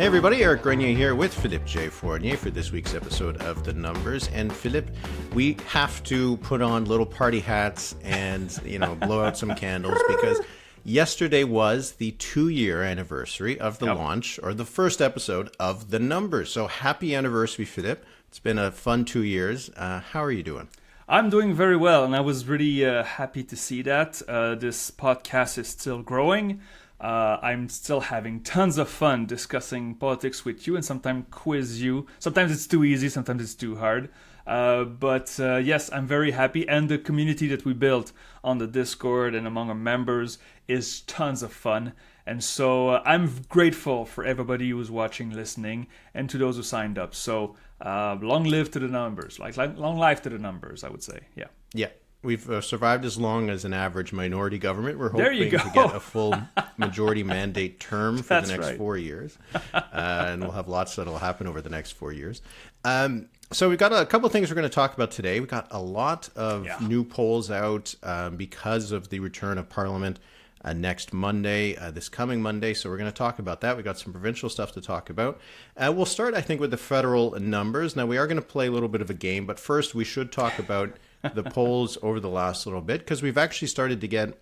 Hey everybody, Eric Grenier here with Philippe J. Fournier for this week's episode of The Numbers. And Philippe, we have to put on little party hats and, blow out some candles because yesterday was the 2-year anniversary of the launch, or the first episode of The Numbers. So happy anniversary, Philippe. It's been a fun 2 years. How are you doing? I'm doing very well, and I was really happy to see that. This podcast is still growing. I'm still having tons of fun discussing politics with you and sometimes quiz you. Sometimes it's too easy, sometimes it's too hard. But yes, I'm very happy. And the community that we built on the Discord and among our members is tons of fun. And so I'm grateful for everybody who's watching, listening, and to those who signed up. So long live to the numbers, like long life to the numbers, I would say. Yeah. Yeah. We've survived as long as an average minority government. We're hoping to get a full majority mandate term for the next 4 years. And we'll have lots that'll happen over the next 4 years. So we've got a couple of things we're going to talk about today. We've got a lot of new polls out because of the return of Parliament next Monday, this coming Monday. So we're going to talk about that. We've got some provincial stuff to talk about. We'll start, I think, with the federal numbers. Now, we are going to play a little bit of a game, but first we should talk about the polls over the last little bit, because we've actually started to get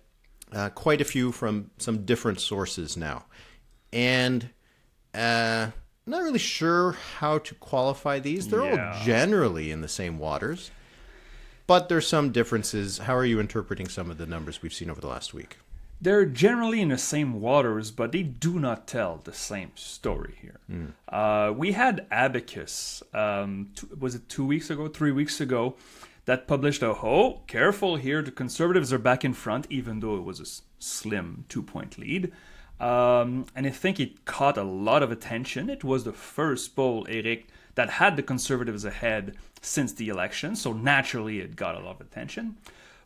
quite a few from some different sources now. And I'm not really sure how to qualify these. They're all generally in the same waters, but there's some differences. How are you interpreting some of the numbers we've seen over the last week? They're generally in the same waters, but they do not tell the same story here. We had Abacus, was it 2 weeks ago, 3 weeks ago, that published careful here, the Conservatives are back in front, even though it was a slim 2-point lead. And I think it caught a lot of attention. It was the first poll, Eric, that had the Conservatives ahead since the election, so naturally it got a lot of attention.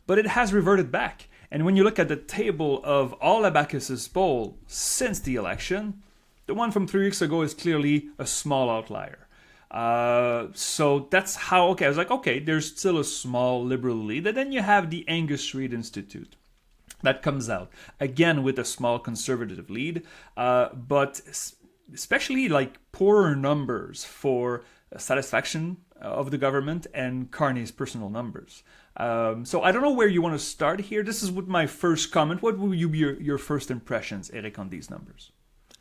But it has reverted back. And when you look at the table of all Abacus's poll since the election, the one from 3 weeks ago is clearly a small outlier. So that's how, I was like, there's still a small liberal lead. And then you have the Angus Reid Institute that comes out, again with a small conservative lead, but especially like poorer numbers for satisfaction of the government and Carney's personal numbers. So I don't know where you want to start here. This is with my first comment. What will be your first impressions, Eric, on these numbers?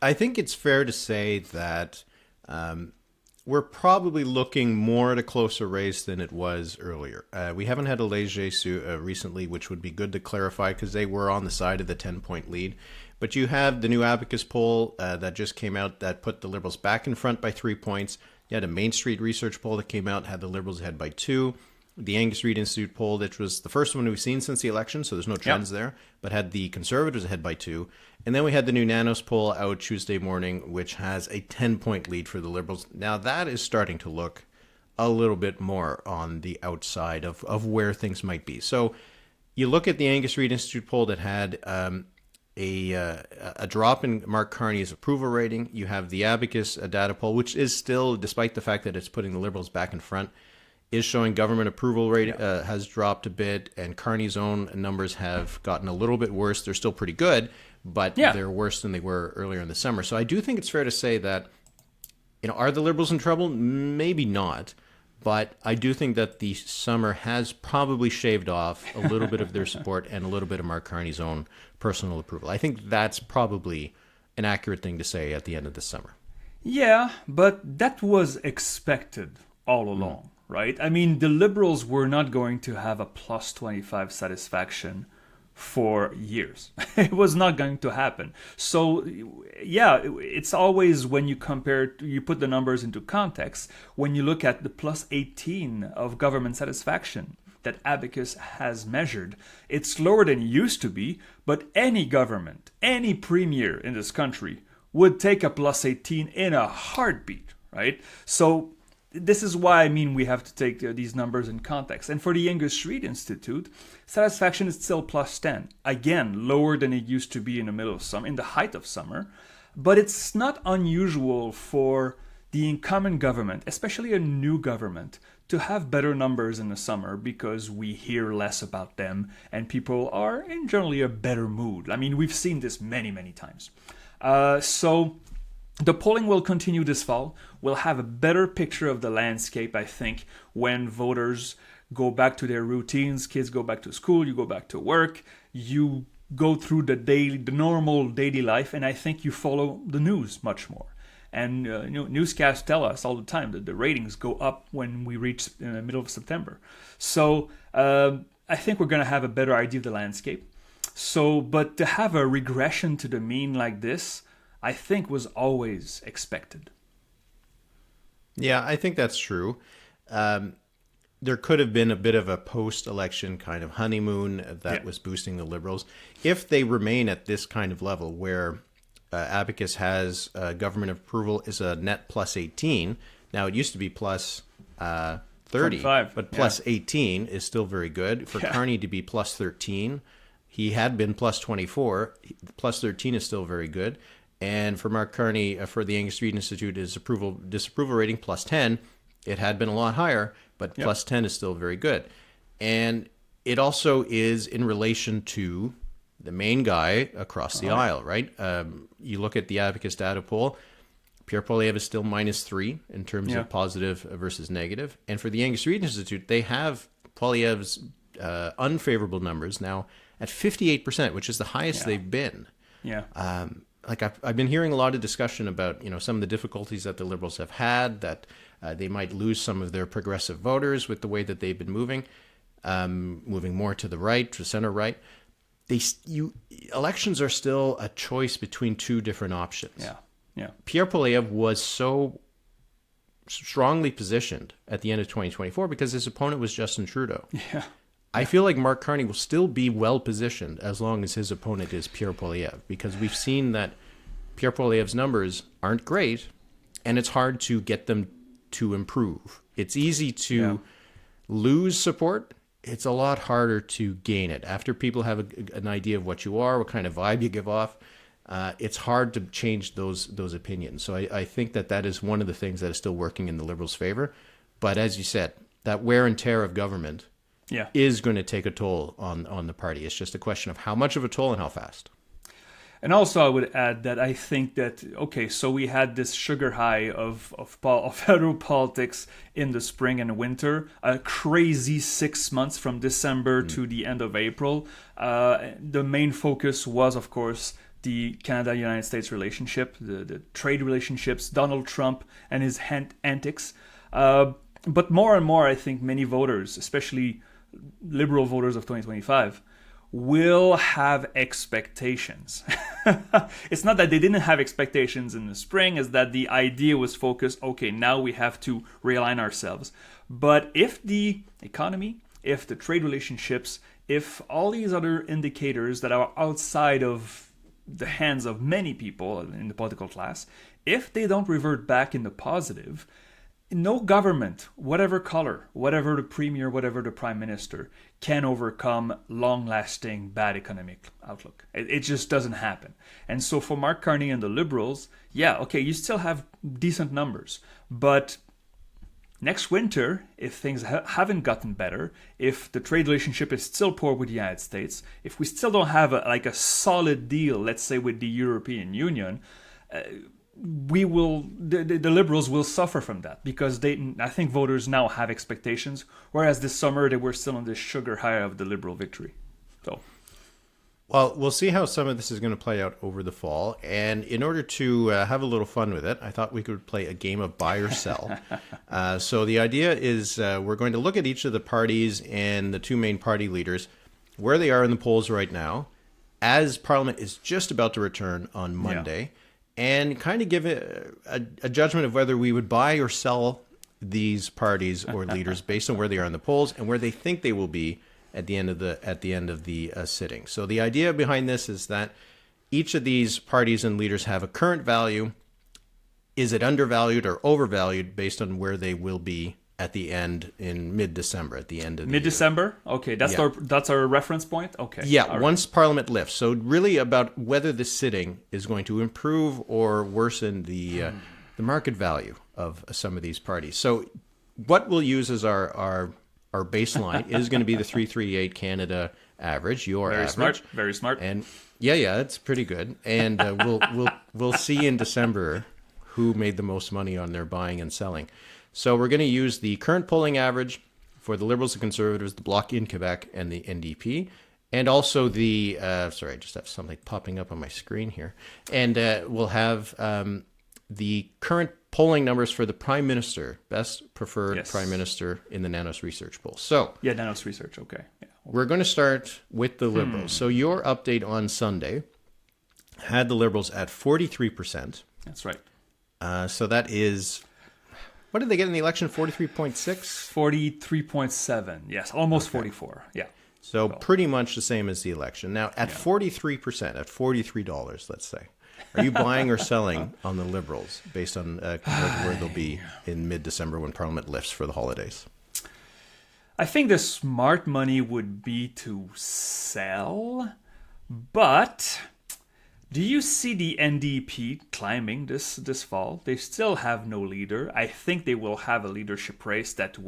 I think it's fair to say that we're probably looking more at a closer race than it was earlier. We haven't had a Leger recently, which would be good to clarify because they were on the side of the 10-point lead. But you have the new Abacus poll that just came out that put the Liberals back in front by 3 points. You had a Main Street research poll that came out, had the Liberals ahead by 2. The Angus Reid Institute poll, which was the first one we've seen since the election, so there's no trends there, but had the Conservatives ahead by 2. And then we had the new Nanos poll out Tuesday morning, which has a 10-point lead for the Liberals. Now that is starting to look a little bit more on the outside of where things might be. So you look at the Angus Reid Institute poll that had a drop in Mark Carney's approval rating. You have the Abacus data poll, which is still, despite the fact that it's putting the Liberals back in front, is showing government approval rate has dropped a bit, and Carney's own numbers have gotten a little bit worse. They're still pretty good, but they're worse than they were earlier in the summer. So I do think it's fair to say that, are the Liberals in trouble? Maybe not, but I do think that the summer has probably shaved off a little bit of their support and a little bit of Mark Carney's own personal approval. I think that's probably an accurate thing to say at the end of the summer. Yeah, but that was expected all along. Right? I mean, the Liberals were not going to have a plus 25 satisfaction for years. It was not going to happen. So, it's always when you you put the numbers into context, when you look at the plus 18 of government satisfaction that Abacus has measured, it's lower than it used to be, but any government, any premier in this country would take a plus 18 in a heartbeat, right? So, this is why we have to take these numbers in context. And for the Angus Reid Institute, satisfaction is still plus 10. Again, lower than it used to be in the middle of summer, in the height of summer. But it's not unusual for the incumbent government, especially a new government, to have better numbers in the summer because we hear less about them and people are in generally a better mood. We've seen this many, many times. So The polling will continue this fall. We'll have a better picture of the landscape, I think, when voters go back to their routines, kids go back to school, you go back to work, you go through the normal daily life, and I think you follow the news much more. And newscasts tell us all the time that the ratings go up when we reach the middle of September. So I think we're going to have a better idea of the landscape. So, but to have a regression to the mean like this, I think was always expected. Yeah, I think that's true. There could have been a bit of a post-election kind of honeymoon that was boosting the Liberals. If they remain at this kind of level where Abacus has government approval is a net plus 18. Now, it used to be plus 30, 25, but plus 18 is still very good. For Carney to be plus 13, he had been plus 24. Plus 13 is still very good. And for Mark Carney, for the Angus Street Institute, his disapproval rating plus 10. It had been a lot higher, but plus 10 is still very good. And it also is in relation to the main guy across the aisle, right? You look at the Abacus data poll, Pierre Poilievre is still -3 in terms of positive versus negative. And for the Angus Street Institute, they have Poilievre's unfavorable numbers now at 58%, which is the highest they've been. Yeah. I've been hearing a lot of discussion about some of the difficulties that the Liberals have had, that they might lose some of their progressive voters with the way that they've been moving more to the right, to center right. Elections are still a choice between two different options. Yeah. Pierre Poilievre was so strongly positioned at the end of 2024 because his opponent was Justin Trudeau. Yeah. I feel like Mark Carney will still be well positioned as long as his opponent is Pierre Poilievre, because we've seen that Pierre Poilievre's numbers aren't great, and it's hard to get them to improve. It's easy to lose support. It's a lot harder to gain it. After people have an idea of what you are, what kind of vibe you give off, it's hard to change those opinions. So I think that is one of the things that is still working in the Liberals' favor. But as you said, that wear and tear of government is going to take a toll on the party. It's just a question of how much of a toll and how fast. And also I would add that I think that, so we had this sugar high of federal politics in the spring and winter, a crazy 6 months from December to the end of April. The main focus was, of course, the Canada-United States relationship, the trade relationships, Donald Trump and his antics. But more and more, I think many voters, especially Liberal voters of 2025, will have expectations. It's not that they didn't have expectations in the spring, it's that the idea was focused, now we have to realign ourselves. But if the economy, if the trade relationships, if all these other indicators that are outside of the hands of many people in the political class, if they don't revert back in the positive, no government, whatever color, whatever the premier, whatever the prime minister, can overcome long-lasting bad economic outlook. It just doesn't happen. And so for Mark Carney and the Liberals, you still have decent numbers. But next winter, if things haven't gotten better, if the trade relationship is still poor with the United States, if we still don't have a solid deal, let's say with the European Union, the Liberals will suffer from that, because I think voters now have expectations, whereas this summer they were still on this sugar high of the Liberal victory. So, well, we'll see how some of this is going to play out over the fall. And in order to have a little fun with it, I thought we could play a game of buy or sell. So the idea is we're going to look at each of the parties and the two main party leaders, where they are in the polls right now, as Parliament is just about to return on Monday. And kind of give it a judgment of whether we would buy or sell these parties or leaders based on where they are in the polls and where they think they will be at the end of the sitting. So the idea behind this is that each of these parties and leaders have a current value. Is it undervalued or overvalued based on where they will be at the end in mid-December, at the end of the mid-December? Year. Okay, that's our reference point? Okay. Yeah, once Parliament lifts. So really about whether the sitting is going to improve or worsen the market value of some of these parties. So what we'll use as our baseline is going to be the 338 Canada average, average. Very smart. And yeah, it's pretty good. And we'll see in December who made the most money on their buying and selling. So we're going to use the current polling average for the Liberals and Conservatives, the Bloc in Quebec, and the NDP. And also the, sorry, I just have something popping up on my screen here. And we'll have the current polling numbers for the Prime Minister, best preferred Prime Minister in the Nanos Research poll. So yeah, Nanos Research, okay. Yeah. We're going to start with the Liberals. So your update on Sunday had the Liberals at 43%. That's right. So that is, what did they get in the election? 43.6? 43.7, yes, almost 44, yeah. So pretty much the same as the election. Now, at 43%, at $43, let's say, are you buying or selling on the Liberals based on compared to where they'll be in mid-December when Parliament lifts for the holidays? I think the smart money would be to sell, but do you see the NDP climbing this fall? They still have no leader. I think they will have a leadership race that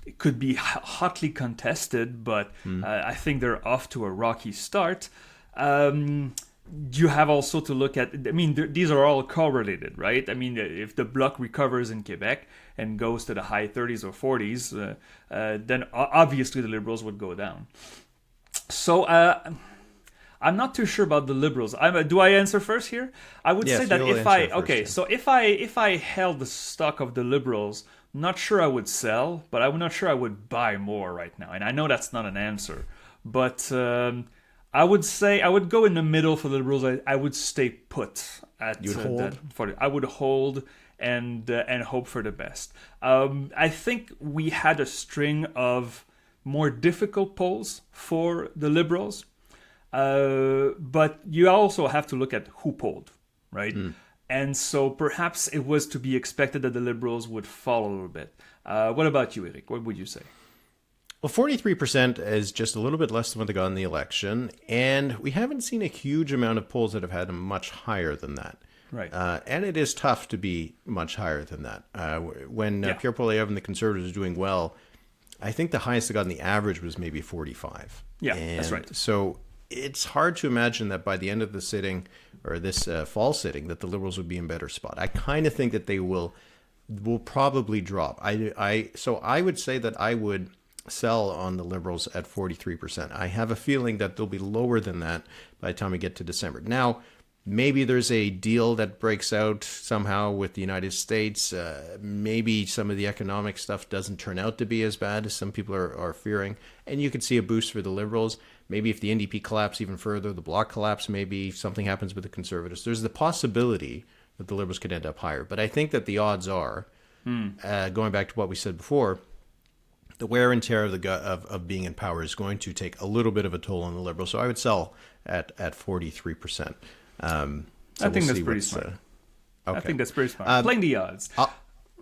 it could be hotly contested, but I think they're off to a rocky start. You have also to look at, I mean, these are all correlated, right? I mean, if the Bloc recovers in Quebec and goes to the high 30s or 40s, then obviously the Liberals would go down. So I'm not too sure about the Liberals. Do I answer first here? I would say that if I held the stock of the Liberals, not sure I would sell, but I'm not sure I would buy more right now. And I know that's not an answer, but I would say I would go in the middle for the Liberals. I would stay put at hold? I would hold and hope for the best. I think we had a string of more difficult polls for the Liberals, but you also have to look at who polled, right? And so perhaps it was to be expected that the Liberals would fall a little bit. What about you, Eric? What would you say? Well, 43% is just a little bit less than what they got in the election, and we haven't seen a huge amount of polls that have had them much higher than that. Right. And it is tough to be much higher than that. When Pierre Poilievre and the Conservatives are doing well, I think the highest they got in the average was maybe 45. Yeah, that's right. So it's hard to imagine that by the end of the sitting, or this fall sitting, that the Liberals would be in better spot. I kind of think that they will probably drop. So I would say that I would sell on the Liberals at 43%. I have a feeling that they'll be lower than that by the time we get to December. Now, maybe there's a deal that breaks out somehow with the United States. Maybe some of the economic stuff doesn't turn out to be as bad as some people are fearing. And you could see a boost for the Liberals. Maybe if the NDP collapse even further, the Bloc collapse, maybe something happens with the Conservatives. There's the possibility that the Liberals could end up higher. But I think that the odds are, going back to what we said before, the wear and tear of being in power is going to take a little bit of a toll on the Liberals. So I would sell at 43%. I think that's pretty smart. Okay. I think that's pretty smart. Playing the odds.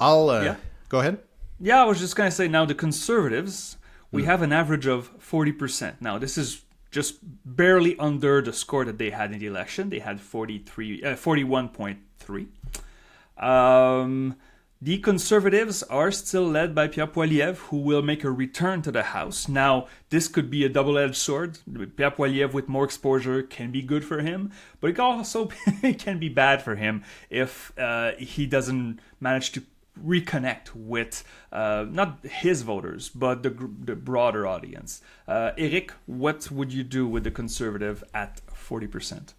I'll go ahead. Yeah, I was just going to say, now the Conservatives, we have an average of 40%. Now, this is just barely under the score that they had in the election. They had 41.3. The Conservatives are still led by Pierre Poilievre, who will make a return to the House. Now, this could be a double-edged sword. Pierre Poilievre with more exposure can be good for him, but it also can be bad for him if he doesn't manage to reconnect with not his voters, but the broader audience. Eric, what would you do with the Conservative at 40%?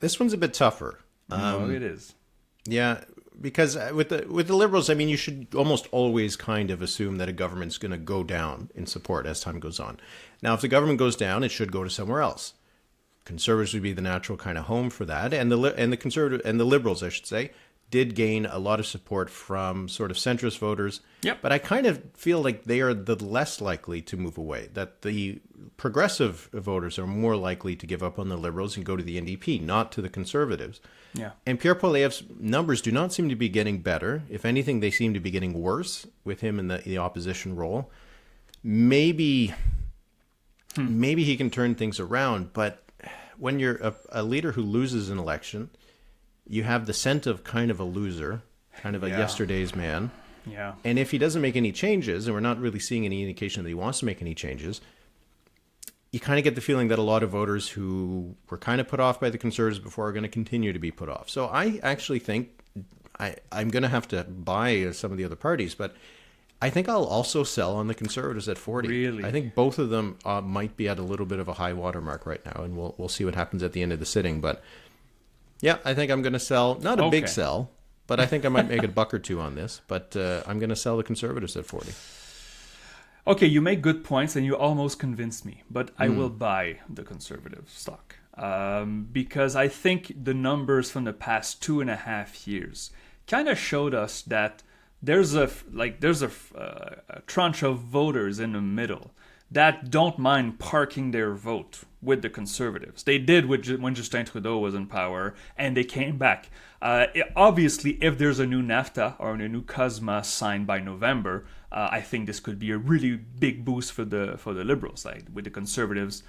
This one's a bit tougher. It is. Yeah, because with the Liberals, I mean, you should almost always kind of assume that a government's going to go down in support as time goes on. Now, if the government goes down, it should go to somewhere else. Conservatives would be the natural kind of home for that, and the Liberals, I should say, did gain a lot of support from sort of centrist voters. Yep. But I kind of feel like they are the less likely to move away, that the progressive voters are more likely to give up on the Liberals and go to the NDP, not to the Conservatives. Yeah. And Pierre Poilievre's numbers do not seem to be getting better. If anything, they seem to be getting worse with him in the opposition role. Maybe he can turn things around, but when you're a leader who loses an election, you have the scent of kind of a loser, kind of a yesterday's man. Yeah. And if he doesn't make any changes, and we're not really seeing any indication that he wants to make any changes, you kind of get the feeling that a lot of voters who were kind of put off by the Conservatives before are going to continue to be put off. So I actually think I'm going to have to buy some of the other parties, but I think I'll also sell on the Conservatives at 40. Really? I think both of them might be at a little bit of a high water mark right now, and we'll see what happens at the end of the sitting. But yeah, I think I'm going to sell, not a big sell, but I think I might make a buck or two on this. But I'm going to sell the Conservatives at 40. Okay, you make good points, and you almost convinced me. But I will buy the Conservative stock because I think the numbers from the past 2.5 years kind of showed us that there's a tranche of voters in the middle that don't mind parking their vote with the Conservatives. They did when Justin Trudeau was in power, and they came back. Obviously, if there's a new NAFTA or a new COSMA signed by November, I think this could be a really big boost for the Liberals, like with the Conservatives,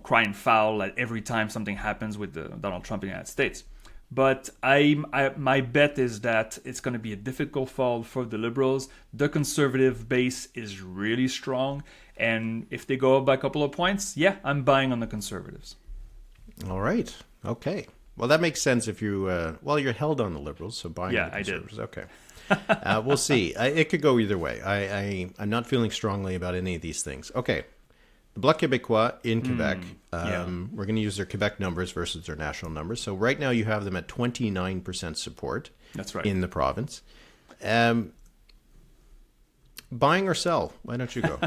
crying foul at every time something happens with Donald Trump in the United States. But my bet is that it's going to be a difficult fall for the Liberals. The Conservative base is really strong. And if they go up by a couple of points, yeah, I'm buying on the Conservatives. All right. Okay. Well, that makes sense if you... you're held on the Liberals, so buying on the Conservatives. I did. Okay. We'll see. It could go either way. I'm not feeling strongly about any of these things. Okay. The Bloc Québécois in Quebec, we're going to use their Quebec numbers versus their national numbers. So right now you have them at 29% support. That's right. In the province. Buying or sell? Why don't you go?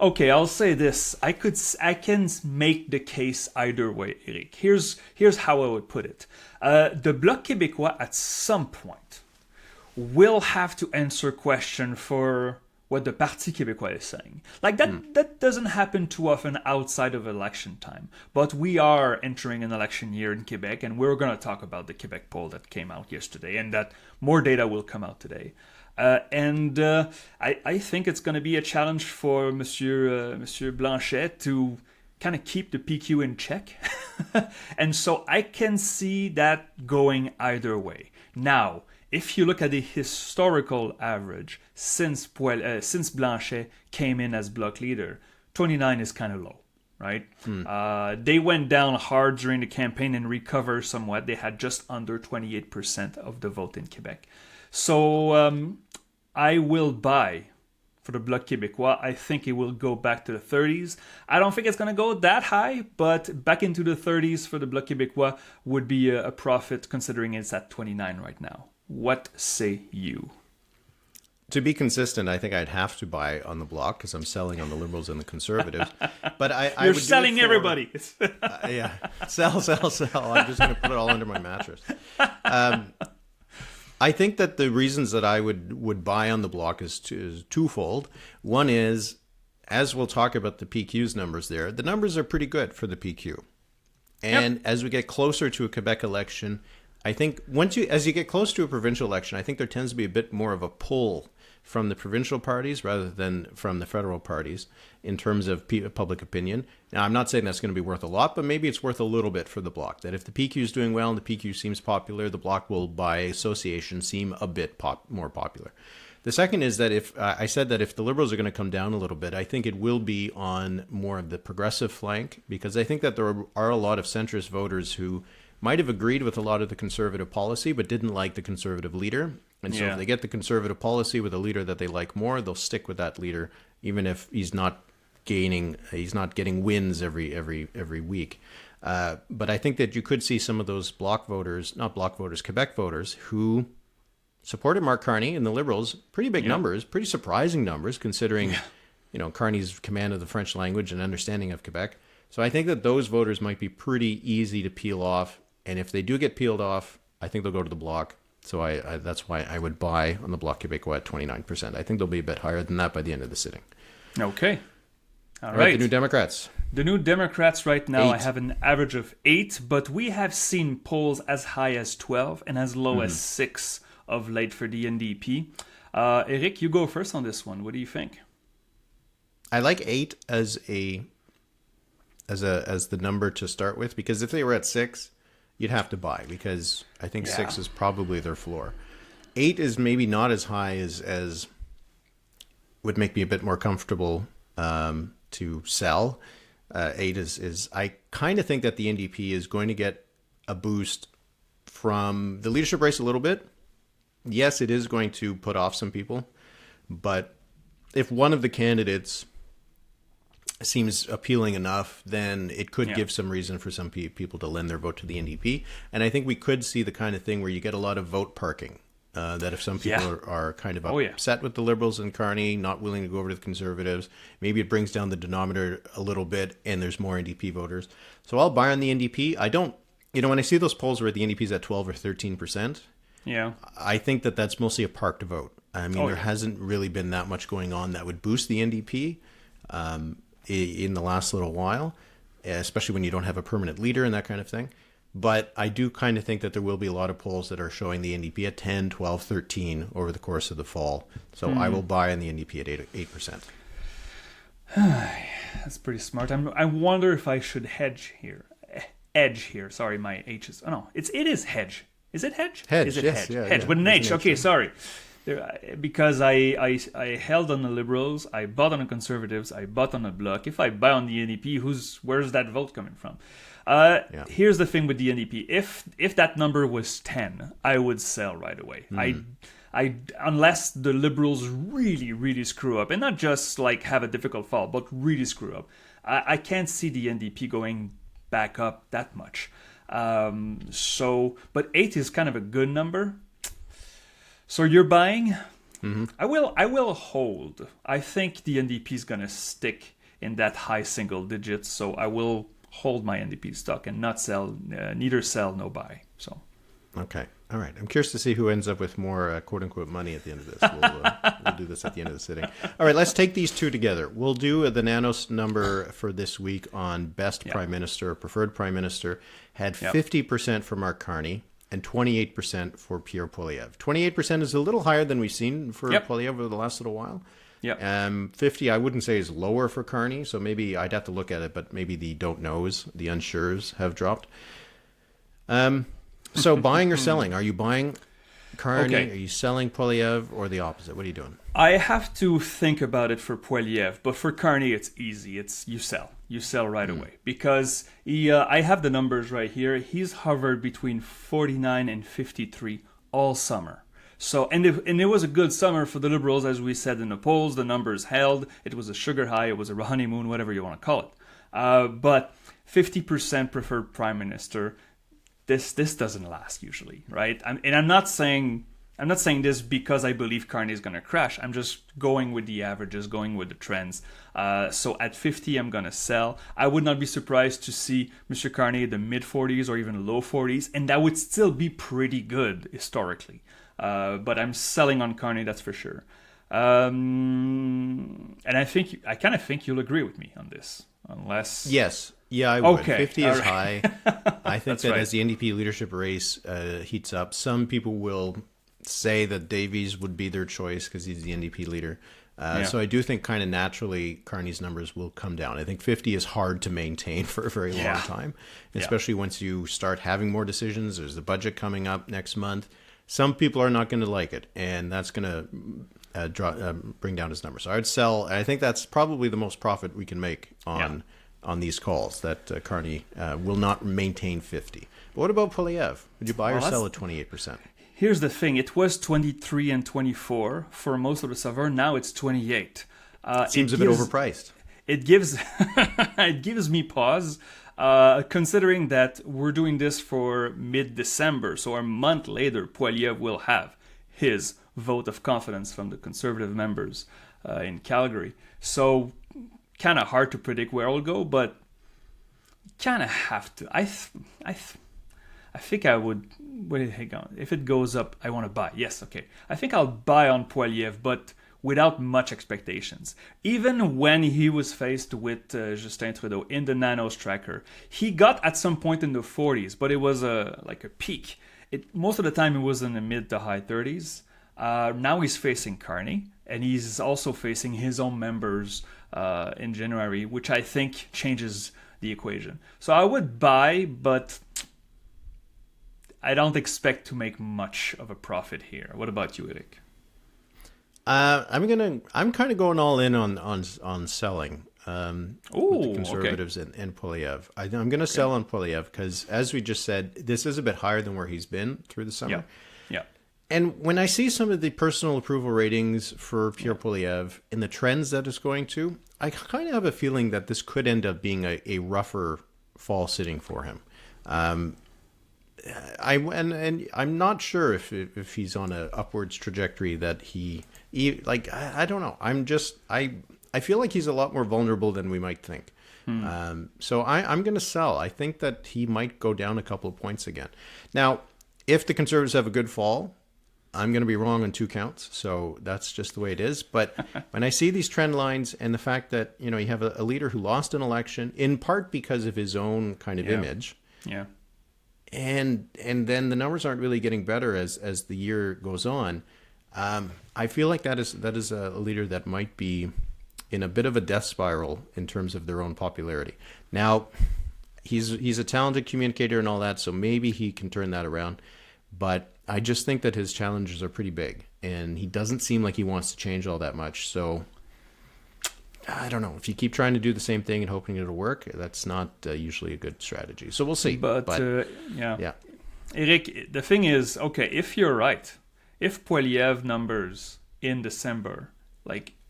Okay, I'll say this. I can make the case either way, Eric. Here's how I would put it. The Bloc Québécois at some point will have to answer question for what the Parti Québécois is saying. Like that doesn't happen too often outside of election time. But we are entering an election year in Quebec, and we're going to talk about the Quebec poll that came out yesterday, and that more data will come out today. I think it's going to be a challenge for Monsieur Blanchet to kind of keep the PQ in check. And so I can see that going either way. Now, if you look at the historical average since Blanchet came in as bloc leader, 29 is kind of low, right? They went down hard during the campaign and recovered somewhat. They had just under 28% of the vote in Quebec. So I will buy for the Bloc Québécois. I think it will go back to the 30s. I don't think it's going to go that high, but back into the 30s for the Bloc Québécois would be a profit considering it's at 29 right now. What say you? To be consistent, I think I'd have to buy on the Bloc because I'm selling on the Liberals and the Conservatives. But I would selling everybody. Yeah, sell. I'm just going to put it all under my mattress. I think that the reasons that I would buy on the Bloc is twofold. One is, as we'll talk about the PQ's numbers there, the numbers are pretty good for the PQ. And as we get closer to a Quebec election, I think as you get close to a provincial election, I think there tends to be a bit more of a pull from the provincial parties rather than from the federal parties in terms of public opinion. Now, I'm not saying that's going to be worth a lot, but maybe it's worth a little bit for the Bloc. That if the PQ is doing well and the PQ seems popular, the Bloc will, by association, seem a bit more popular. The second is that if the Liberals are going to come down a little bit, I think it will be on more of the progressive flank, because I think that there are a lot of centrist voters who might have agreed with a lot of the Conservative policy, but didn't like the Conservative leader. And so if they get the Conservative policy with a leader that they like more, they'll stick with that leader, even if he's not getting wins every week. But I think that you could see some of those Quebec voters who supported Mark Carney and the Liberals, pretty big numbers, pretty surprising numbers, considering Carney's command of the French language and understanding of Quebec. So I think that those voters might be pretty easy to peel off. And if they do get peeled off, I think they'll go to the Bloc. So that's why I would buy on the Bloc Québécois at 29%. I think they'll be a bit higher than that by the end of the sitting. Okay. All right. The New Democrats. The New Democrats right now, 8. I have an average of 8, but we have seen polls as high as 12 and as low as 6 of late for the NDP. Eric, you go first on this one. What do you think? I like 8 as the number to start with, because if they were at 6, you'd have to buy, because I think 6 is probably their floor. 8 is maybe not as high as would make me a bit more comfortable to sell. 8 is I kind of think that the NDP is going to get a boost from the leadership race a little bit. Yes, it is going to put off some people, but if one of the candidates seems appealing enough, then it could give some reason for some people to lend their vote to the NDP. And I think we could see the kind of thing where you get a lot of vote parking. That if some people are kind of upset with the Liberals and Carney, not willing to go over to the Conservatives, maybe it brings down the denominator a little bit and there's more NDP voters. So I'll buy on the NDP. I don't, when I see those polls where the NDP is at 12 or 13%, I think that that's mostly a parked vote. I mean, there hasn't really been that much going on that would boost the NDP in the last little while, especially when you don't have a permanent leader and that kind of thing. But I do kind of think that there will be a lot of polls that are showing the NDP at 10, 12, 13 over the course of the fall. So I will buy on the NDP at 8%. That's pretty smart. I wonder if I should hedge here. Edge here. Sorry, my H is... Oh, no. It is hedge. Is it hedge? Hedge, is it yes. hedge? Yeah, hedge, with an H. Okay, sorry. Because I held on the Liberals, I bought on the Conservatives, I bought on the Bloc. If I buy on the NDP, where's that vote coming from? Here's the thing with the NDP. If that number was 10, I would sell right away. I unless the Liberals really, really screw up, and not just like have a difficult fall, but really screw up. I can't see the NDP going back up that much. But 8 is kind of a good number. So you're buying? Mm-hmm. I will hold. I think the NDP is going to stick in that high single digits. So I will hold my NDP stock and not sell, neither sell, no buy. So. Okay. All right. I'm curious to see who ends up with more quote unquote money at the end of this. We'll do this at the end of the sitting. All right. Let's take these two together. We'll do the Nanos number for this week on best prime minister, preferred prime minister, had 50% for Mark Carney and 28% for Pierre Poilievre. 28% is a little higher than we've seen for Poilievre over the last little while. 50, I wouldn't say is lower for Carney, so maybe I'd have to look at it, but maybe the don't knows, the unsures have dropped. So buying or selling? Are you buying Carney? Are you selling Poilievre, or the opposite? What are you doing? I have to think about it for Poilievre, but for Carney, it's easy. It's you sell. You sell right away because I have the numbers right here. He's hovered between 49 and 53 all summer. So and it was a good summer for the Liberals, as we said in the polls. The numbers held. It was a sugar high. It was a honeymoon, whatever you want to call it. But 50% preferred prime minister. This doesn't last usually, right? I'm not saying this because I believe Carney is going to crash. I'm just going with the averages, going with the trends. So at 50, I'm going to sell. I would not be surprised to see Mr. Carney in the mid-40s or even low 40s, and that would still be pretty good historically. But I'm selling on Carney, that's for sure. And I kind of think you'll agree with me on this, unless... Yes. Yeah, I would. Okay. 50 is high. I think that as the NDP leadership race heats up, some people will say that Davies would be their choice because he's the NDP leader. So I do think kind of naturally Carney's numbers will come down. I think 50 is hard to maintain for a very long time, especially once you start having more decisions. There's the budget coming up next month. Some people are not going to like it, and that's going to bring down his numbers. So I would sell. I think that's probably the most profit we can make on these calls, that Carney will not maintain 50. But what about Poilievre? Would you buy or sell at 28%? Here's the thing. It was 23 and 24 for most of the summer. Now it's 28. Seems a bit overpriced. It gives it gives me pause, considering that we're doing this for mid-December. So a month later, Poilievre will have his vote of confidence from the Conservative members in Calgary. So kind of hard to predict where I'll go, but kind of have to. I think I would. Hang on. If it goes up, I want to buy. Yes, okay. I think I'll buy on Poilievre, but without much expectations. Even when he was faced with Justin Trudeau in the Nanos tracker, he got at some point in the 40s, but it was like a peak. Most of the time, it was in the mid to high 30s. Now he's facing Carney, and he's also facing his own members in January, which I think changes the equation. So I would buy, but I don't expect to make much of a profit here. What about you, Eric? I'm kind of going all in on selling. with the Conservatives and Poilievre. I'm going to sell on Poilievre because, as we just said, this is a bit higher than where he's been through the summer. Yeah. And when I see some of the personal approval ratings for Pierre Poilievre and the trends that it's going to, I kind of have a feeling that this could end up being a rougher fall sitting for him. I'm not sure if he's on an upwards trajectory that I don't know. I feel like he's a lot more vulnerable than we might think. So I'm going to sell. I think that he might go down a couple of points again. Now, if the Conservatives have a good fall, I'm going to be wrong on 2 counts. So that's just the way it is. But when I see these trend lines and the fact that, you have a leader who lost an election in part because of his own kind of image. Yeah. And then the numbers aren't really getting better as the year goes on. I feel like that is a leader that might be in a bit of a death spiral in terms of their own popularity. Now, he's a talented communicator and all that, so maybe he can turn that around. But I just think that his challenges are pretty big, and he doesn't seem like he wants to change all that much. So I don't know. If you keep trying to do the same thing and hoping it'll work, that's not usually a good strategy. So we'll see. But Eric, the thing is, okay, if you're right, if Poilievre numbers in December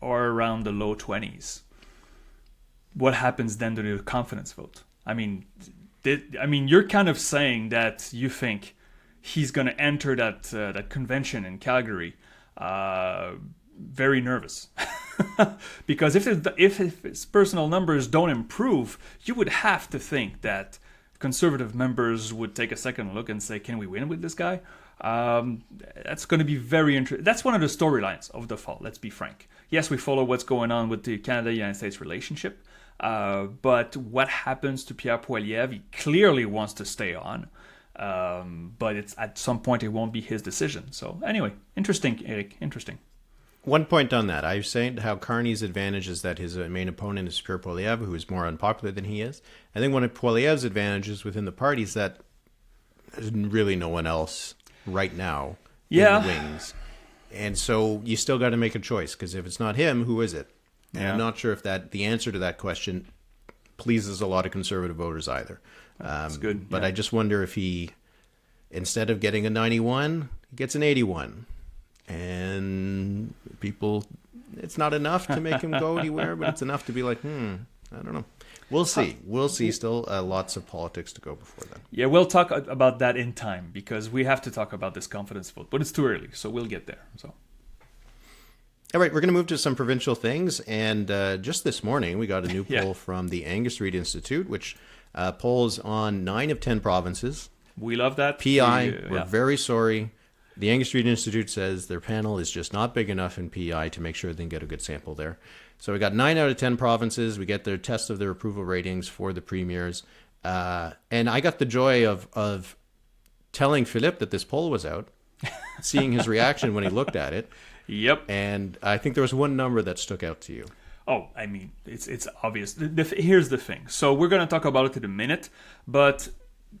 are around the low 20s, what happens then to the confidence vote? I mean, you're kind of saying that you think he's going to enter that convention in Calgary very nervous. Because if his personal numbers don't improve, you would have to think that Conservative members would take a second look and say, can we win with this guy? That's going to be very interesting. That's one of the storylines of the fall, let's be frank. Yes, we follow what's going on with the Canada-United States relationship, but what happens to Pierre Poilievre? He clearly wants to stay on, but at some point it won't be his decision. So anyway, interesting, Eric, interesting. One point on that. I was saying how Carney's advantage is that his main opponent is Pierre Poilievre, who is more unpopular than he is. I think one of Poilievre's advantages within the party is that there's really no one else right now in the wings. And so you still got to make a choice, because if it's not him, who is it? And I'm not sure if the answer to that question pleases a lot of Conservative voters either. That's good. But I just wonder if he, instead of getting a 91, he gets an 81. And people, it's not enough to make him go anywhere, but it's enough to be like, I don't know. We'll see. We'll see. Still lots of politics to go before then. Yeah, we'll talk about that in time, because we have to talk about this confidence vote, but it's too early, so we'll get there. So, all right, we're going to move to some provincial things. And just this morning, we got a new poll from the Angus Reid Institute, which polls on 9 of 10 provinces. We love that. PI, we're very sorry. The Angus Reid Institute says their panel is just not big enough in PI to make sure they can get a good sample there. So we got 9 out of 10 provinces. We get their test of their approval ratings for the premiers. And I got the joy of telling Philippe that this poll was out, seeing his reaction when he looked at it. Yep. And I think there was one number that stuck out to you. Oh, I mean, it's obvious. Here's the thing. So we're going to talk about it in a minute, but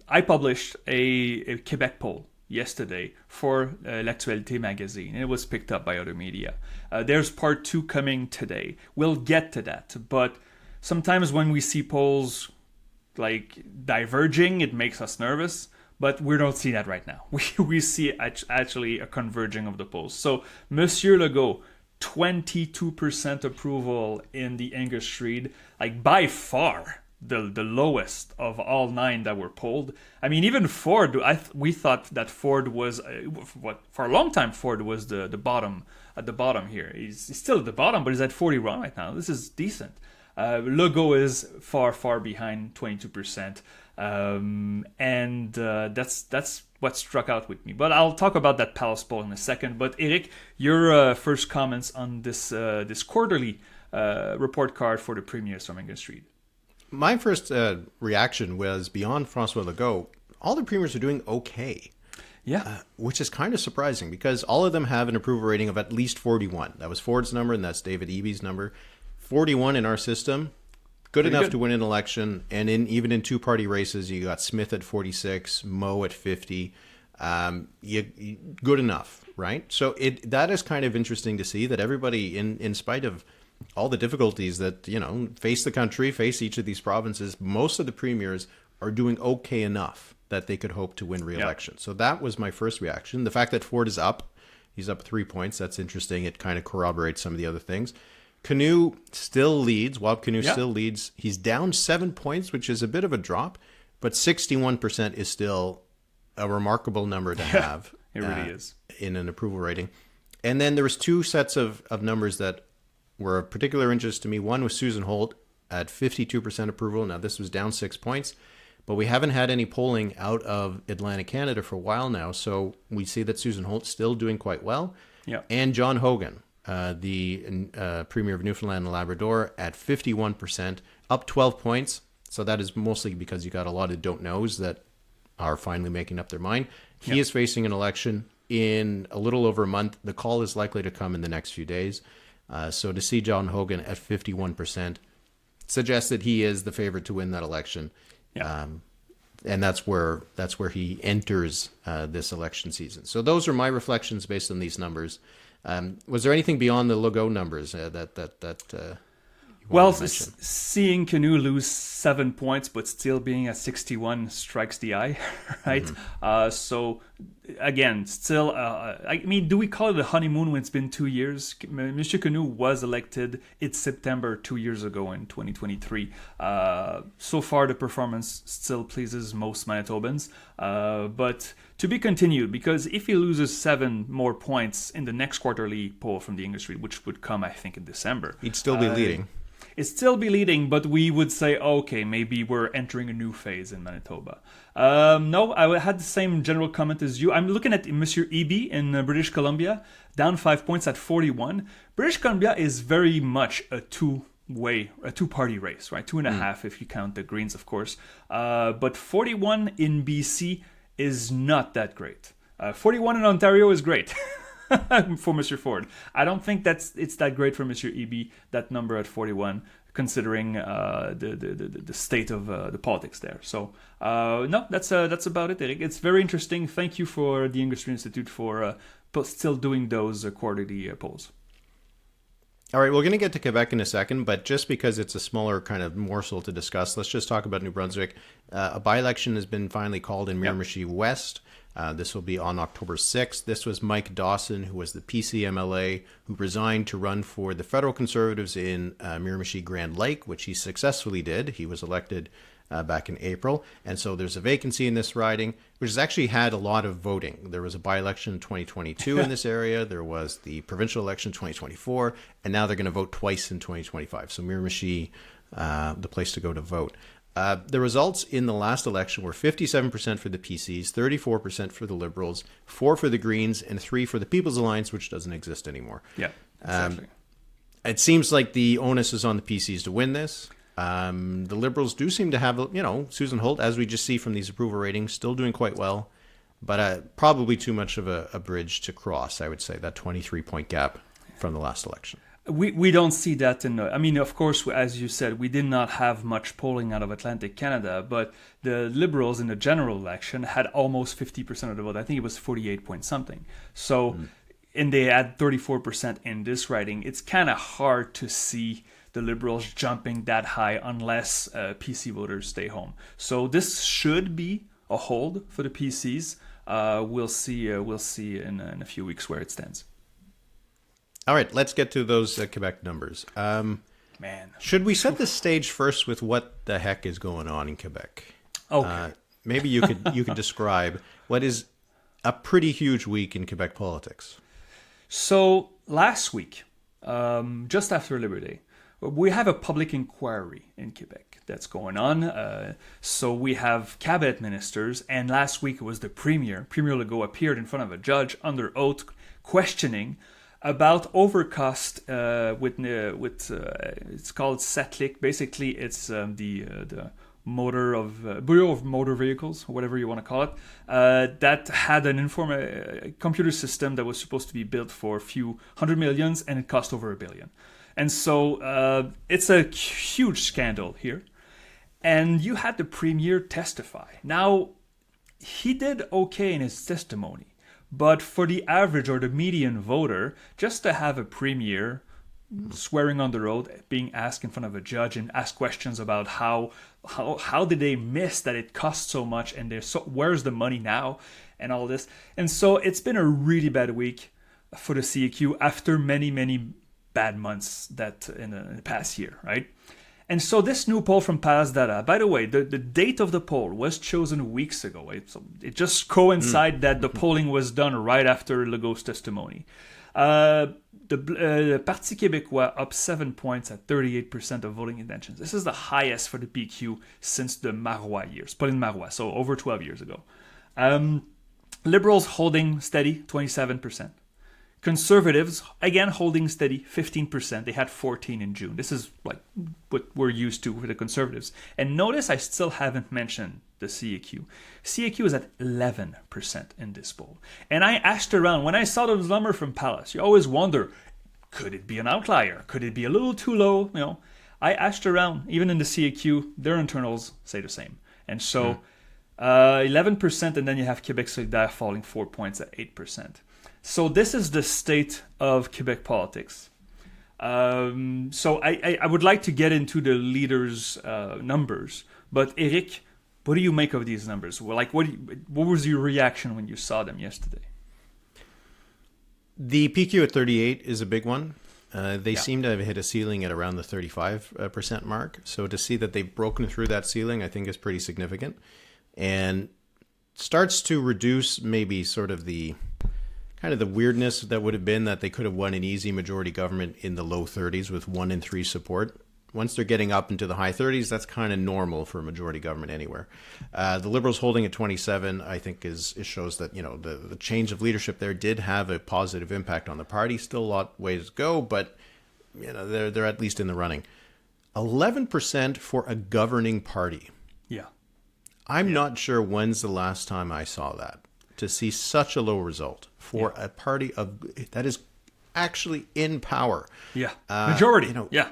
I published a Quebec poll yesterday for L'Actualité magazine, and it was picked up by other media. There's part 2 coming today. We'll get to that, but sometimes when we see polls diverging, it makes us nervous, but we don't see that right now. We see actually a converging of the polls. So Monsieur Legault, 22% approval in the Angus Reid, by far the lowest of all 9 that were polled. I mean, even Ford, we thought that Ford was, for a long time, Ford was the bottom, at the bottom here. He's still at the bottom, but he's at 41 right now. This is decent. Legault is far, far behind 22%. And that's what struck out with me. But I'll talk about that Palace poll in a second. But Eric, your first comments on this quarterly report card for the premiers from Angus Reid. My first reaction was, beyond François Legault, all the premiers are doing okay. Yeah. Which is kind of surprising, because all of them have an approval rating of at least 41. That was Ford's number, and that's David Eby's number. 41 in our system, good enough to win an election. And even in 2-party races, you got Smith at 46, Moe at 50. Good enough, right? So that is kind of interesting to see that everybody, in spite of all the difficulties that, face the country, face each of these provinces, most of the premiers are doing okay enough that they could hope to win re-election. Yeah. So that was my first reaction. The fact that Ford is up, he's up 3 points, that's interesting. It kind of corroborates some of the other things. Canoe still leads. Wab Canoe still leads. He's down 7 points, which is a bit of a drop, but 61% is still a remarkable number to have. It really is. In an approval rating. And then there was two sets of numbers that were of particular interest to me. One was Susan Holt at 52% approval. Now, this was down 6 points, but we haven't had any polling out of Atlantic Canada for a while now. So we see that Susan Holt's still doing quite well. Yeah. And John Hogan, the Premier of Newfoundland and Labrador, at 51%, up 12 points. So that is mostly because you got a lot of don't knows that are finally making up their mind. He is facing an election in a little over a month. The call is likely to come in the next few days. So to see John Hogan at 51% suggests that he is the favorite to win that election. Yeah. And that's where he enters this election season. So those are my reflections based on these numbers. Was there anything beyond the Legault numbers well, seeing Canoe lose 7 points but still being at 61 strikes the eye, right? Mm-hmm. So, again, still, do we call it a honeymoon when it's been 2 years? Mr. Canoe was elected in September 2 years ago in 2023. So far, the performance still pleases most Manitobans, but to be continued, because if he loses 7 more points in the next quarterly poll from the industry, which would come, I think, in December, he'd still be leading. It'd still be leading, but we would say, okay, maybe we're entering a new phase in Manitoba. No, I had the same general comment as you. I'm looking at Monsieur Eby in British Columbia, down 5 points at 41. British Columbia is very much a two-party race, right? 2.5 if you count the Greens, of course. But 41 in BC is not that great. 41 in Ontario is great. For Mr. Ford. I don't think it's that great for Mr. Eby, that number at 41, considering the state of the politics there. So, no, that's about it, Eric. It's very interesting. Thank you for the Industry Institute for still doing those quarterly polls. All right, we're going to get to Quebec in a second, but just because it's a smaller kind of morsel to discuss, let's just talk about New Brunswick. A by-election has been finally called in Miramichi West. This will be on October 6th. This was Mike Dawson, who was the PC MLA, who resigned to run for the federal Conservatives in Miramichi Grand Lake, which he successfully did. He was elected back in April. And so there's a vacancy in this riding, which has actually had a lot of voting. There was a by-election in 2022 in this area. There was the provincial election in 2024. And now they're going to vote twice in 2025. So Miramichi, the place to go to vote. The results in the last election were 57% for the PCs, 34% for the Liberals, 4% for the Greens, and 3% for the People's Alliance, which doesn't exist anymore. Yeah, exactly. It seems like the onus is on the PCs to win this. The Liberals do seem to have, Susan Holt, as we just see from these approval ratings, still doing quite well, but probably too much of a bridge to cross, I would say, that 23-point gap from the last election. We don't see that of course, as you said, we did not have much polling out of Atlantic Canada, but the Liberals in the general election had almost 50% of the vote. I think it was 48 point something. So, and they had 34% in this riding. It's kind of hard to see the Liberals jumping that high unless PC voters stay home. So this should be a hold for the PCs. We'll see in a few weeks where it stands. All right, let's get to those Quebec numbers. Should we set the stage first with what the heck is going on in Quebec? Okay. Maybe you could describe what is a pretty huge week in Quebec politics. So last week, just after Labor Day, we have a public inquiry in Quebec that's going on. So we have cabinet ministers, and last week it was the Premier Legault appeared in front of a judge under oath questioning about overcost with it's called SATLIC. Basically, it's the Bureau of Motor Vehicles, or whatever you want to call it, that had an computer system that was supposed to be built for a few $100 million, and it cost over $1 billion. And so it's a huge scandal here. And you had the Premier testify. Now, he did okay in his testimony. But for the average or the median voter, just to have a Premier swearing on the road, being asked in front of a judge and asked questions about how did they miss that it cost so much and where's the money now and all this. And so it's been a really bad week for the CAQ after many, many bad months that in the past year, right? And so this new poll from Palace Data, by the way, the date of the poll was chosen weeks ago. Right? So it just coincided that the polling was done right after Legault's testimony. The Parti Québécois up 7 points at 38% of voting intentions. This is the highest for the PQ since the Marois years, Pauline Marois, so over 12 years ago. Liberals holding steady, 27%. Conservatives, again, holding steady, 15%. They had 14 in June. This is like what we're used to for the Conservatives. And notice I still haven't mentioned the CAQ. CAQ is at 11% in this poll. And I asked around, when I saw those numbers from Palace, you always wonder, could it be an outlier? Could it be a little too low? You know, I asked around, even in the CAQ, their internals say the same. And so 11%, and then you have Québec Solidaire falling 4 points at 8%. So this is the state of Quebec politics. So I would like to get into the leaders' numbers. But Eric, what do you make of these numbers? Well, like, what was your reaction when you saw them yesterday? The PQ at 38 is a big one. They seem to have hit a ceiling at around the 35% mark. So to see that they've broken through that ceiling, I think is pretty significant. And starts to reduce maybe sort of the kind of the weirdness that would have been that they could have won an easy majority government in the low 30s with 1 in 3 support. Once they're getting up into the high 30s, that's kind of normal for a majority government anywhere. The Liberals holding at 27, I think, it shows that, you know, the change of leadership there did have a positive impact on the party. Still a lot ways to go, but you know they're at least in the running. 11% for a governing party. Yeah. I'm not sure when's the last time I saw that, to see such a low result for a party that is actually in power. Yeah, majority. You know, yeah.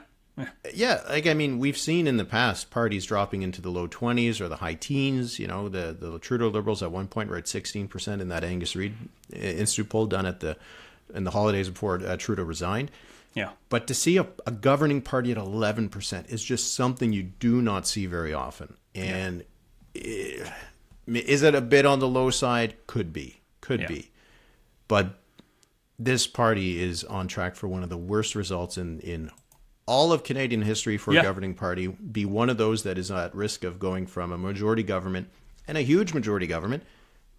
Like, I mean, we've seen in the past parties dropping into the low 20s or the high teens. You know, the Trudeau Liberals at one point were at 16% in that Angus Reid Institute poll done in the holidays before Trudeau resigned. Yeah. But to see a governing party at 11% is just something you do not see very often. And is it a bit on the low side? Could be. But this party is on track for one of the worst results in all of Canadian history for a governing party. Be one of those that is at risk of going from a majority government and a huge majority government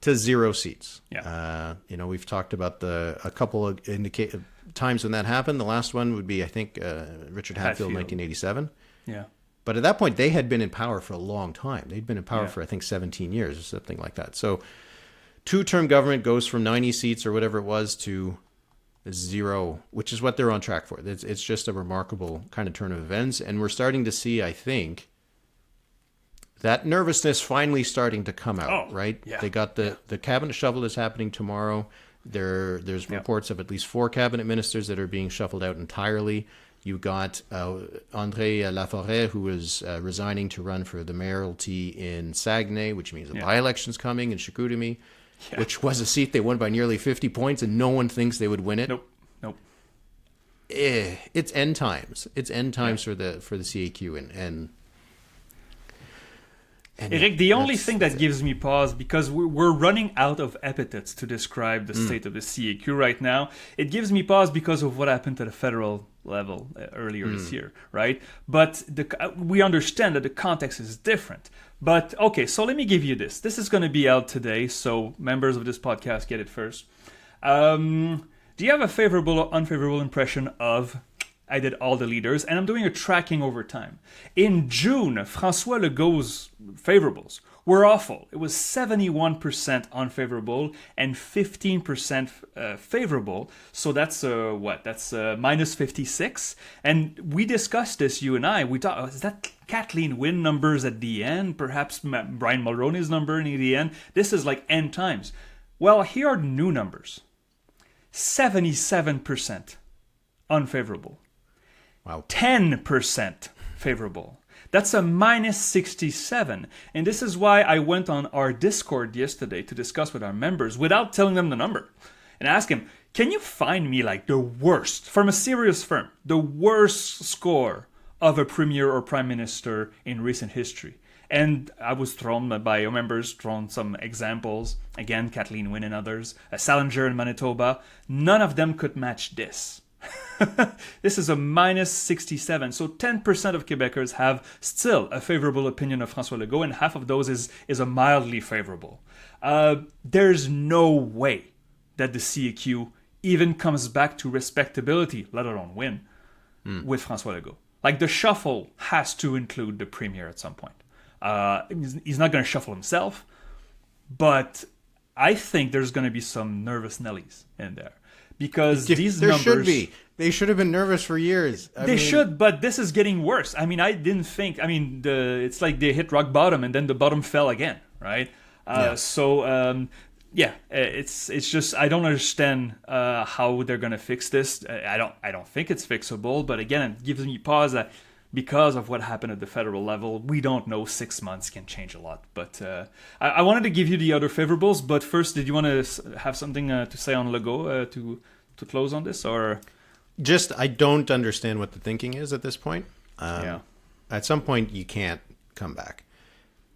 to 0 seats. You know, we've talked about a couple of times when that happened. The last one would be, I think, Richard Hadfield, 1987. Yeah. But at that point, they had been in power for a long time. They'd been in power for, I think, 17 years or something like that. So 2-term government goes from 90 seats or whatever it was to 0, which is what they're on track for. It's just a remarkable kind of turn of events. And we're starting to see, I think, that nervousness finally starting to come out, right? Yeah. They got the cabinet shuffle is happening tomorrow. There's reports of at least 4 cabinet ministers that are being shuffled out entirely. You got André Laforêt, who is resigning to run for the mayoralty in Saguenay, which means a by-election's coming in Chicoutimi, which was a seat they won by nearly 50 points, and no one thinks they would win it. Nope. It's end times. It's end times for the CAQ, and Eric, the only thing that gives me pause, because we're running out of epithets to describe the state of the CAQ right now, it gives me pause because of what happened to the federal level earlier this year, right? But we understand that the context is different. But okay, so let me give you this. This is going to be out today, so members of this podcast get it first. Do you have a favorable or unfavorable impression of... I did all the leaders, and I'm doing a tracking over time. In June, François Legault's favorables were awful. It was 71% unfavorable and 15% favorable. So that's That's minus 56. And we discussed this, you and I. We thought, is that Kathleen Wynne numbers at the end? Perhaps Brian Mulroney's number near the end? This is like end times. Well, here are the new numbers. 77% unfavorable. Wow. 10% favorable. That's a minus 67. And this is why I went on our Discord yesterday to discuss with our members without telling them the number and ask them, Can you find me like the worst, from a serious firm, the worst score of a premier or prime minister in recent history? And I was thrown by your members, thrown some examples. Again, Kathleen Wynne and others. A Salinger in Manitoba. None of them could match this. This is a minus 67. So 10% of Quebecers have still a favorable opinion of François Legault, and half of those is a mildly favorable. There's no way that the CAQ even comes back to respectability, let alone win, with François Legault. Like, the shuffle has to include the premier at some point. He's not going to shuffle himself, but I think there's going to be some nervous Nellies in there. Because these numbers... There should be. They should have been nervous for years. They should, but this is getting worse. I mean, I didn't think... I mean, it's like they hit rock bottom and then the bottom fell again, right? It's just... I don't understand how they're going to fix this. I don't think it's fixable, but again, it gives me pause that because of what happened at the federal level, we don't know. 6 months can change a lot. But I wanted to give you the other favorables, but first, did you want to have something to say on Legault to close on this? Or just, I don't understand what the thinking is at this point. At some point, you can't come back.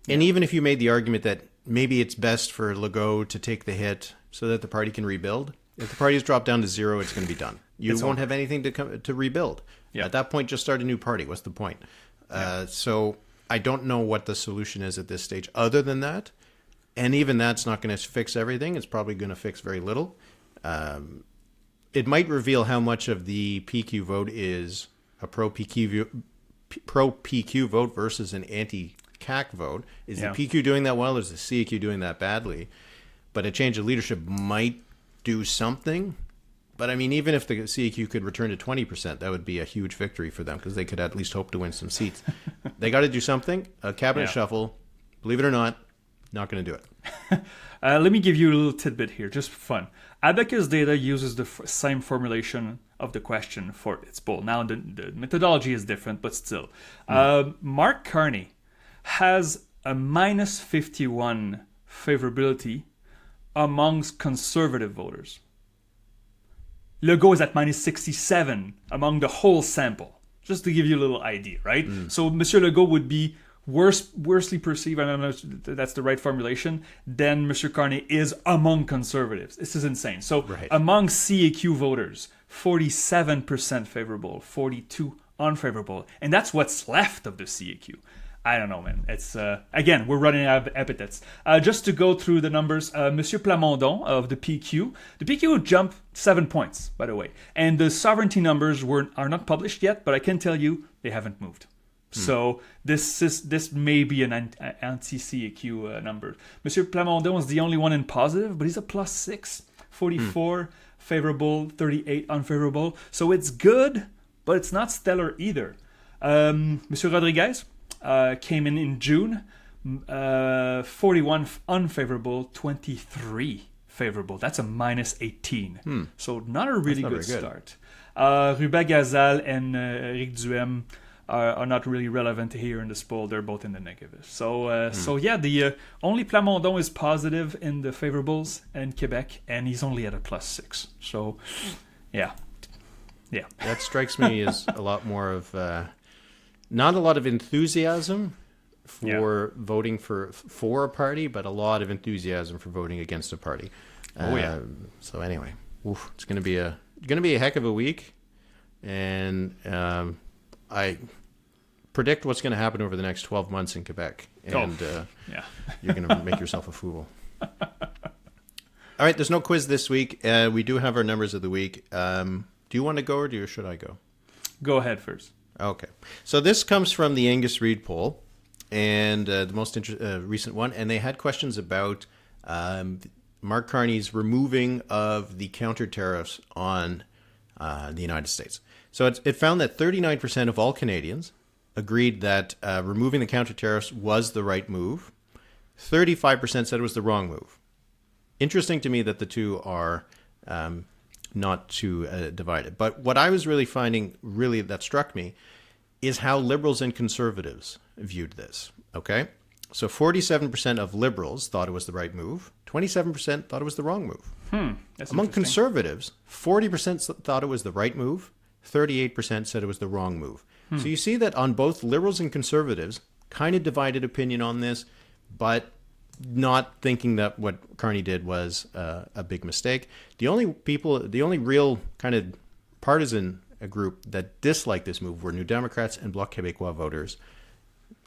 And even if you made the argument that maybe it's best for Legault to take the hit so that the party can rebuild, if the party's dropped down to zero, it's going to be done. You won't have anything to rebuild. Yeah. At that point, just start a new party. What's the point? So I don't know what the solution is at this stage other than that. And even that's not going to fix everything. It's probably going to fix very little. It might reveal how much of the PQ vote is a pro-PQ vote versus an anti-CAC vote. Is the PQ doing that well? Or is the CAQ doing that badly? But a change of leadership might do something. But I mean, even if the CAQ could return to 20%, that would be a huge victory for them because they could at least hope to win some seats. They got to do something. A cabinet shuffle, believe it or not going to do it. Let me give you a little tidbit here, just for fun. Abacus data uses the same formulation of the question for its poll. Now, the methodology is different, but still. Mark Carney has a minus 51 favorability amongst conservative voters. Legault is at minus 67 among the whole sample, just to give you a little idea, right? So Monsieur Legault would be worsely perceived, I don't know if that's the right formulation, than Monsieur Carney is among conservatives. This is insane. So among CAQ voters, 47% favorable, 42 unfavorable. And that's what's left of the CAQ. I don't know, man. It's again, we're running out of epithets. Just to go through the numbers, Monsieur Plamondon of the PQ jumped 7 points, by the way, and the sovereignty numbers are not published yet, but I can tell you they haven't moved. So this may be an anti-CAQ number. Monsieur Plamondon is the only one in positive, but he's a plus 6, 44 favorable, 38 unfavorable. So it's good, but it's not stellar either. Monsieur Rodriguez came in June, 41 unfavorable, 23 favorable. That's a minus 18. So not a really good start. Ruben Gazal and Eric Duhem are not really relevant here in this poll. They're both in the negative. So the only Plamondon is positive in the favorables in Quebec, and he's only at a plus 6. So, yeah. That strikes me as a lot more of not a lot of enthusiasm for voting for a party, but a lot of enthusiasm for voting against a party. So anyway, it's going to be a heck of a week, and I predict what's going to happen over the next 12 months in Quebec, and you're going to make yourself a fool. All right, there's no quiz this week. We do have our numbers of the week. Do you want to go or should I go? Go ahead first. Okay. So this comes from the Angus Reid poll, and the most recent one, and they had questions about Mark Carney's removing of the counter tariffs on the United States. So it found that 39% of all Canadians agreed that removing the counter tariffs was the right move. 35% said it was the wrong move. Interesting to me that the two are not too divided. But what I was really finding, that struck me, is how liberals and conservatives viewed this. Okay, So 47% of Liberals thought it was the right move. 27% thought it was the wrong move. That's Among Conservatives, 40% thought it was the right move. 38% said it was the wrong move. So you see that on both Liberals and Conservatives, kind of divided opinion on this, but not thinking that what Carney did was a big mistake. The only real kind of partisan group that disliked this move were New Democrats and Bloc Québécois voters.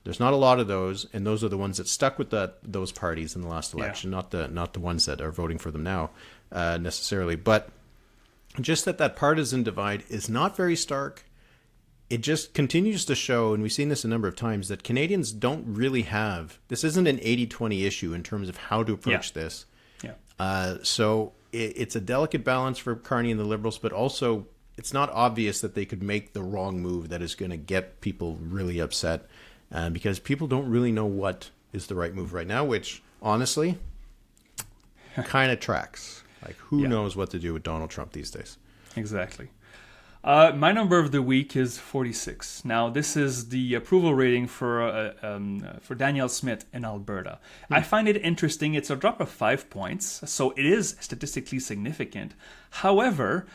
There's not a lot of those, and those are the ones that stuck with those parties in the last election, not the ones that are voting for them now necessarily. But just that partisan divide is not very stark. It just continues to show, and we've seen this a number of times, that Canadians don't really have, this isn't an 80-20 issue in terms of how to approach this. Yeah. So it's a delicate balance for Carney and the Liberals, but also it's not obvious that they could make the wrong move that is going to get people really upset. Because people don't really know what is the right move right now, which honestly kind of tracks. Like, who knows what to do with Donald Trump these days? Exactly. My number of the week is 46. Now, this is the approval rating for Danielle Smith in Alberta. I find it interesting. It's a drop of 5 points, so it is statistically significant. However,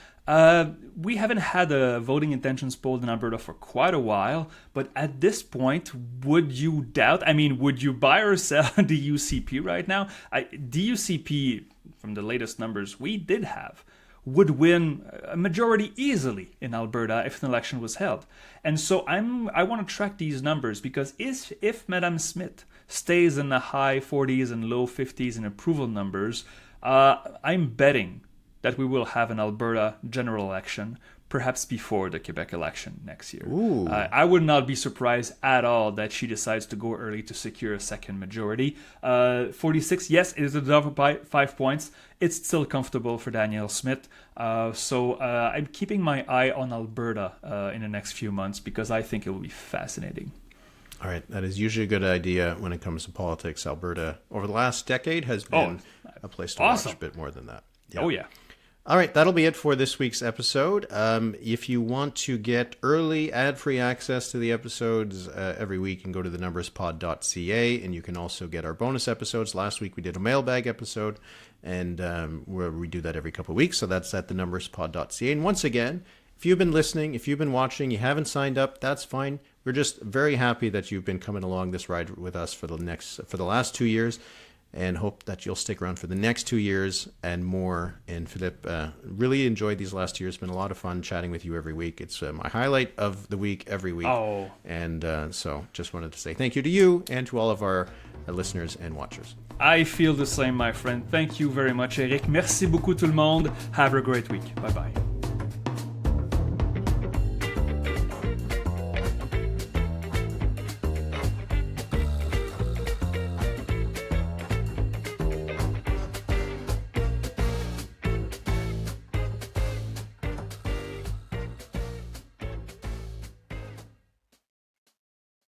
we haven't had a voting intentions poll in Alberta for quite a while, but at this point, would you buy or sell the UCP right now? The UCP, from the latest numbers we did have, would win a majority easily in Alberta if an election was held. And so I want to track these numbers, because if Madame Smith stays in the high 40s and low 50s in approval numbers, I'm betting that we will have an Alberta general election, perhaps before the Quebec election next year. I would not be surprised at all that she decides to go early to secure a second majority. 46, yes, it is a drop by 5 points. It's still comfortable for Danielle Smith. So I'm keeping my eye on Alberta in the next few months, because I think it will be fascinating. All right, that is usually a good idea when it comes to politics. Alberta, over the last decade, has been a place to watch a bit more than that. Yeah. Oh, yeah. All right, that'll be it for this week's episode. If you want to get early ad-free access to the episodes every week, you can go to thenumberspod.ca, and you can also get our bonus episodes. Last week we did a mailbag episode, and we do that every couple of weeks, so that's at thenumberspod.ca. And once again, if you've been listening, if you've been watching, you haven't signed up, that's fine. We're just very happy that you've been coming along this ride with us for the last 2 years. And hope that you'll stick around for the next 2 years and more. And Philippe, really enjoyed these last years. It's been a lot of fun chatting with you every week. It's my highlight of the week every week. Oh. And so just wanted to say thank you to you and to all of our listeners and watchers. I feel the same, my friend. Thank you very much, Eric. Merci beaucoup tout le monde. Have a great week. Bye-bye.